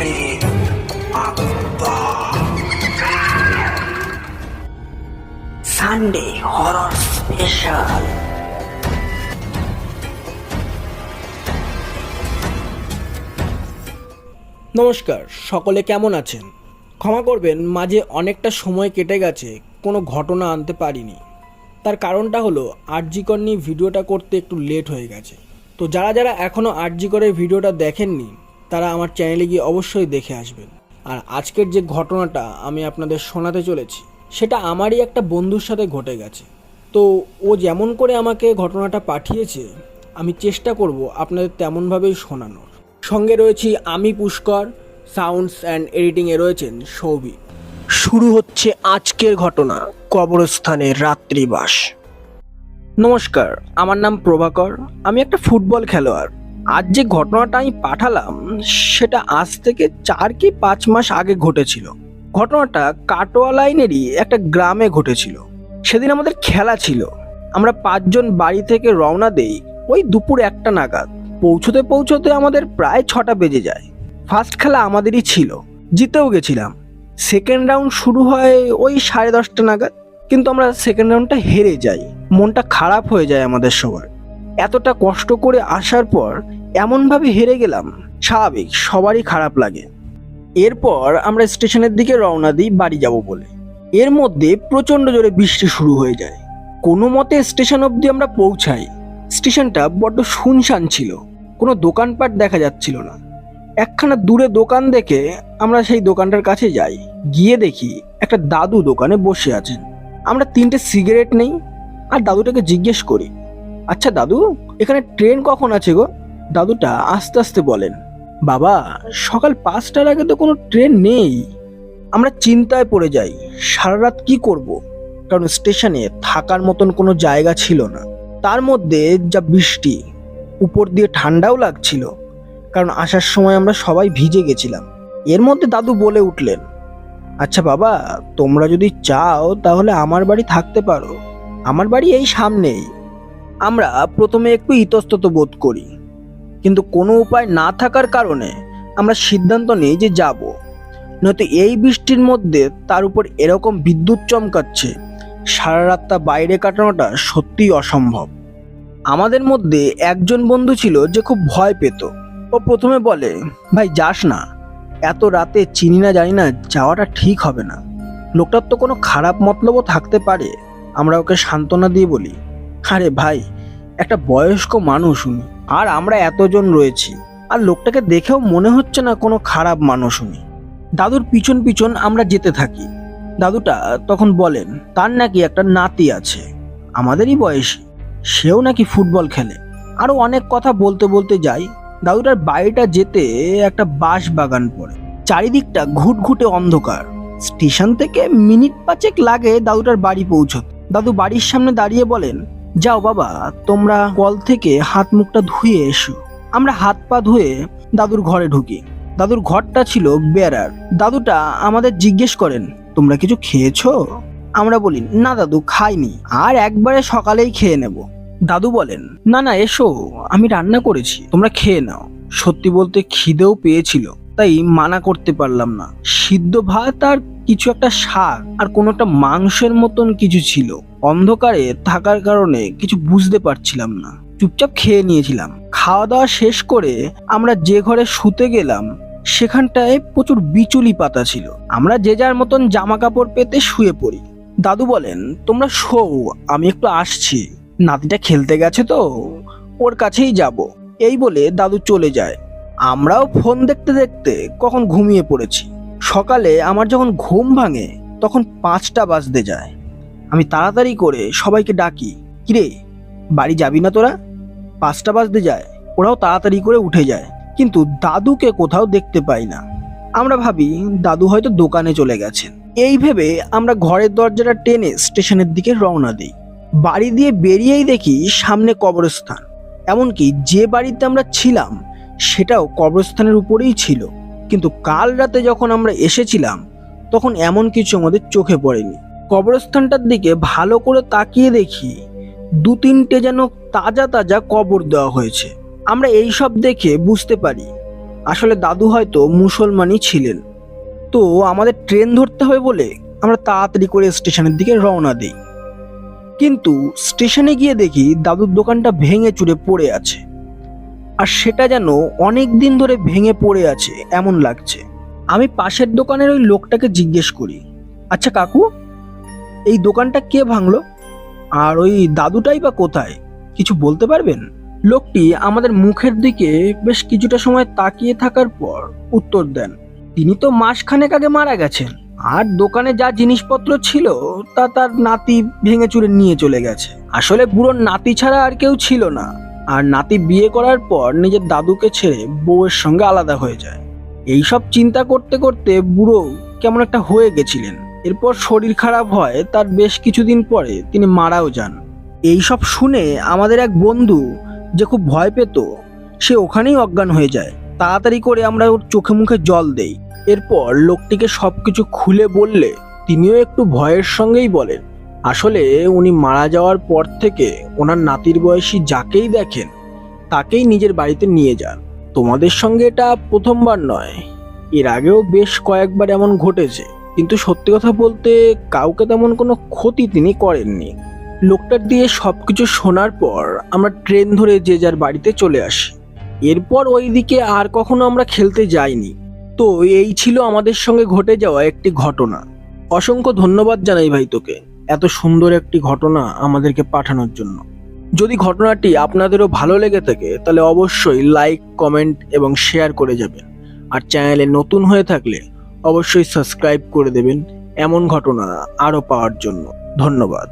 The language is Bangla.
প্রেত আত্মা সানডে হরর স্পেশাল। নমস্কার, সকলে কেমন আছেন? ক্ষমা করবেন, মাঝে অনেকটা সময় কেটে গেছে, কোনো ঘটনা আনতে পারিনি। তার কারণটা হলো আরজি কর নিয়ে ভিডিওটা করতে একটু লেট হয়ে গেছে। তো যারা যারা এখনও আরজি করের ভিডিওটা দেখেননি তারা আমার চ্যানেলে গিয়ে অবশ্যই দেখে আসবেন। আর আজকের যে ঘটনাটা আমি আপনাদের শোনাতে চলেছি সেটা আমারই একটা বন্ধুর সাথে ঘটে গেছে। তো ও যেমন করে আমাকে ঘটনাটা পাঠিয়েছে আমি চেষ্টা করব আপনাদের তেমনভাবেই শোনানোর। সঙ্গে রয়েছি আমি পুষ্কর, সাউন্ডস অ্যান্ড এডিটিংয়ে রয়েছেন সৌভিক। শুরু হচ্ছে আজকের ঘটনা, কবরস্থানের রাত্রিবাস। নমস্কার, আমার নাম প্রভাকর, আমি একটা ফুটবল খেলোয়াড়। আজ যে ঘটনাটা আমি পাঠালাম সেটা আজ থেকে 4 কি 5 মাস আগে ঘটেছিল। ঘটনাটা কাটোয়া লাইনেরই একটা গ্রামে ঘটেছিল। সেদিন আমাদের খেলা ছিল। আমরা 5 জন বাড়ি থেকে রওনা দেই ওই দুপুর 1টা নাগাদ। পৌঁছতে পৌঁছতে আমাদের প্রায় 6টা বেজে যায়। ফার্স্ট খেলা আমাদেরই ছিল, জিতেও গেছিলাম। সেকেন্ড রাউন্ড শুরু হয় ওই 10:30 নাগাদ, কিন্তু আমরা সেকেন্ড রাউন্ডটা হেরে যাই। মনটা খারাপ হয়ে যায় আমাদের সবার। এতটা কষ্ট করে আসার পর এমনভাবে হেরে গেলাম, স্বাভাবিক সবারই খারাপ লাগে। এরপর আমরা স্টেশনের দিকে রওনা দিই বাড়ি যাব বলে। এর মধ্যে প্রচণ্ড জোরে বৃষ্টি শুরু হয়ে যায়। কোনো মতে স্টেশন অবধি আমরা পৌঁছাই। স্টেশনটা বড্ড শুনশান ছিল, কোনো দোকানপাট দেখা যাচ্ছিল না। একখানা দূরে দোকান দেখে আমরা সেই দোকানটার কাছে যাই। গিয়ে দেখি একটা দাদু দোকানে বসে আছেন। আমরা 3টে সিগারেট নেই আর দাদুটাকে জিজ্ঞেস করি, আচ্ছা দাদু, এখানে ট্রেন কখন আছে গো? দাদুটা আস্তে আস্তে বলেন, বাবা, সকাল 5টার আগে তো কোনো ট্রেন নেই। আমরা চিন্তায় পড়ে যাই, সারা রাত কি করব, কারণ স্টেশনে থাকার মতন কোনো জায়গা ছিল না। তার মধ্যে যা বৃষ্টি, উপর দিয়ে ঠান্ডাও লাগছিল, কারণ আসার সময় আমরা সবাই ভিজে গেছিলাম। এর মধ্যে দাদু বলে উঠলেন, আচ্ছা বাবা, তোমরা যদি চাও তাহলে আমার বাড়ি থাকতে পারো, আমার বাড়ি এই সামনেই। আমরা প্রথমে একটু ইতস্তত বোধ করি, কিন্তু কোনো উপায় না থাকার কারণে আমরা সিদ্ধান্ত নিই যে যাব। নয়তো এই বৃষ্টির মধ্যে তার উপর এরকম বিদ্যুৎ চমকাচ্ছে, সারা রাতটা বাইরে কাটানোটা সত্যিই অসম্ভব। আমাদের মধ্যে একজন বন্ধু ছিল যে খুব ভয় পেত। ও প্রথমে বলে, ভাই যাস না, এত রাতে চিনি না জানি না, যাওয়াটা ঠিক হবে না। লোকটার তো কোনো খারাপ মতলবও থাকতে পারে। আমরা ওকে সান্ত্বনা দিয়ে বলি, আরে ভাই, একটা বয়স্ক মানুষ উনি, আর আমরা এতজন রয়েছি, আর লোকটাকে দেখেও মনে হচ্ছে না কোনো খারাপ মানুষ উনি। দাদুর পিছন পিছন আমরা যেতে থাকি। দাদুটা তখন বলেন তার নাকি একটা নাতি আছে, আমাদেরই বয়সী, সেও নাকি ফুটবল খেলে। আরও অনেক কথা বলতে বলতে যাই। দাদুটার বাড়িটা যেতে একটা বাঁশ বাগান পড়ে, চারিদিকটা ঘুটঘুটে অন্ধকার। স্টেশন থেকে মিনিট 5 লাগে দাদুটার বাড়ি পৌঁছতে। দাদু বাড়ির সামনে দাঁড়িয়ে বলেন, যাও বাবা, তোমরা কল থেকে হাত মুখটা ধুয়ে এসো। আমরা হাত পা ধুয়ে দাদুর ঘরে ঢুকি। দাদুর ঘরটা ছিল বেড়ার। দাদুটা আমাদের জিজ্ঞেস করেন, তোমরা কিছু খেয়েছো? আমরা বলি, না দাদু, খাইনি, আর একবারে সকালেই খেয়ে নেব। দাদু বলেন, না না, এসো, আমি রান্না করেছি, তোমরা খেয়ে নাও। সত্যি বলতে খিদেও পেয়েছিল, তাই মানা করতে পারলাম না। সিদ্ধ ভাত আর কিছু একটা শাক আর কোনো একটা মাংসের মতন কিছু ছিল। অন্ধকারে থাকার কারণে কিছু বুঝতে পারছিলাম না, চুপচাপ খেয়ে নিয়েছিলাম। খাওয়া দাওয়া শেষ করে আমরা যে ঘরে শুতে গেলাম সেখানটায় প্রচুর বিচুলি পাতা ছিল। আমরা যে যার মতন জামা কাপড় পেতে শুয়ে পড়ি। দাদু বলেন, তোমরা শোও, আমি একটু আসছি, নাতিটা খেলতে গেছে তো, ওর কাছেই যাব। এই বলে দাদু চলে যায়। আমরাও ফোন দেখতে দেখতে কখন ঘুমিয়ে পড়েছি। সকালে আমার যখন ঘুম ভাঙে তখন 5টা বাজতে যায়। আমি তাড়াতাড়ি করে সবাইকে ডাকি, কিরে, বাড়ি যাবি না তোরা? 5টা বাজতে যায়। ওরাও তাড়াতাড়ি করে উঠে যায়, কিন্তু দাদুকে কোথাও দেখতে পাই না। আমরা ভাবি দাদু হয়তো দোকানে চলে গেছেন। এই ভেবে আমরা ঘরের দরজাটা টেনে স্টেশনের দিকে রওনা দিই। বাড়ি দিয়ে বেরিয়েই দেখি সামনে কবরস্থান। এমনকি যে বাড়িতে আমরা ছিলাম সেটাও কবরস্থানের উপরেই ছিল। কিন্তু কাল রাতে যখন আমরা এসেছিলাম তখন এমন কিছু আমাদের চোখে পড়েনি। কবরস্থানটার দিকে ভালো করে তাকিয়ে দেখি 2-3টে যেন তাজা তাজা কবর দেওয়া হয়েছে। আমরা এই সব দেখে বুঝতে পারি আসলে দাদু হয়তো মুসলমানই ছিলেন। তো আমাদের ট্রেন ধরতে হবে বলে আমরা তাড়াতাড়ি করে স্টেশনের দিকে রওনা দিই। কিন্তু স্টেশনে গিয়ে দেখি দাদুর দোকানটা ভেঙে চুরে পড়ে আছে, আর সেটা যেন অনেক দিন ধরে ভেঙে পড়ে আছে এমন লাগছে। আমি পাশের দোকানের ওই লোকটাকে জিজ্ঞেস করি, আচ্ছা কাকু, এই দোকানটা কে ভাঙলো, আর ওই দাদুটাই বা কোথায়, কিছু বলতে পারবেন? লোকটি আমাদের মুখের দিকে বেশ কিছুটা সময় তাকিয়ে থাকার পর উত্তর দেন, তিনি তো মাসখানেক আগে মারা গেছেন, আর দোকানে যা জিনিসপত্র ছিল তা তার নাতি ভেঙে চুরে নিয়ে চলে গেছে। আসলে বুড়োর নাতি ছাড়া আর কেউ ছিল না, আর নাতি বিয়ে করার পর নিজের দাদুকে ছেড়ে বউয়ের সঙ্গে আলাদা হয়ে যায়। এইসব চিন্তা করতে করতে বুড়ো কেমন একটা হয়ে গেছিলেন। এরপর শরীর খারাপ হয়, তার বেশ কিছুদিন পরে তিনি মারাও যান। এইসব শুনে আমাদের এক বন্ধু যে খুব ভয় পেত, সে ওখানেই অজ্ঞান হয়ে যায়। তাড়াতাড়ি করে আমরা ওর চোখে মুখে জল দেই। এরপর লোকটিকে সবকিছু খুলে বললে তিনিও একটু ভয়ের সঙ্গেই বলেন, আসলে উনি মারা যাওয়ার পর থেকে ওনার নাতির বয়সী যাকেই দেখেন তাকেই নিজের বাড়িতে নিয়ে যান। তোমাদের সঙ্গে এটা প্রথমবার নয়, এর আগেও বেশ কয়েকবার এমন ঘটেছে, কিন্তু সত্যি কথা বলতে কাউকে তেমন কোনো ক্ষতি তিনি করেননি। লোকটার দিয়ে সবকিছু শোনার পর আমরা ট্রেন ধরে যে যার বাড়িতে চলে আসি। এরপর ওইদিকে আর কখনো আমরা খেলতে যাইনি। তো এই ছিল আমাদের সঙ্গে ঘটে যাওয়া একটি ঘটনা। অসংখ্য ধন্যবাদ জানাই ভাই তোকে এত সুন্দর একটি ঘটনা আমাদেরকে পাঠানোর জন্য। যদি ঘটনাটি আপনাদেরও ভালো লেগে থাকে তাহলে অবশ্যই লাইক, কমেন্ট এবং শেয়ার করে যাবেন। আর চ্যানেলে নতুন হয়ে থাকলে অবশ্যই সাবস্ক্রাইব করে দেবেন এমন ঘটনা আরও পাওয়ার জন্য। ধন্যবাদ।